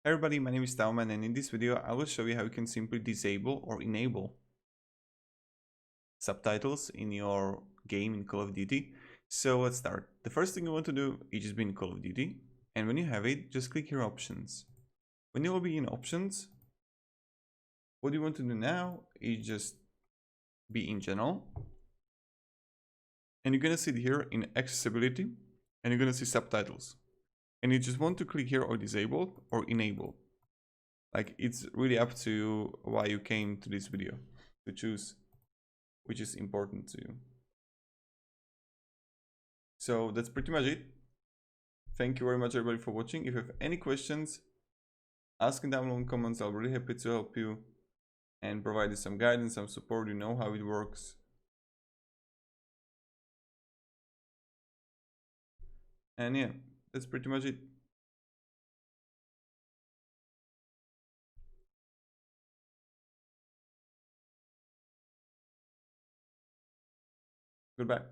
Hi everybody, my name is TaoMan, and in this video I will show you how you can simply disable or enable subtitles in your game in Call of Duty. So let's start. The first thing you want to do is just be in Call of Duty, and when you have it, just click here options. When you will be in options, what you want to do now is just be in general, and you're gonna see it here in accessibility, and you're gonna see subtitles, and you just want to click here or disable or enable. Like, it's really up to you why you came to this video to choose which is important to you. So that's pretty much it. Thank you very much everybody for watching. If you have any questions, ask them down below in comments. I'll be really happy to help you and provide you some guidance, some support. You know how it works. And yeah, that's pretty much it. Goodbye.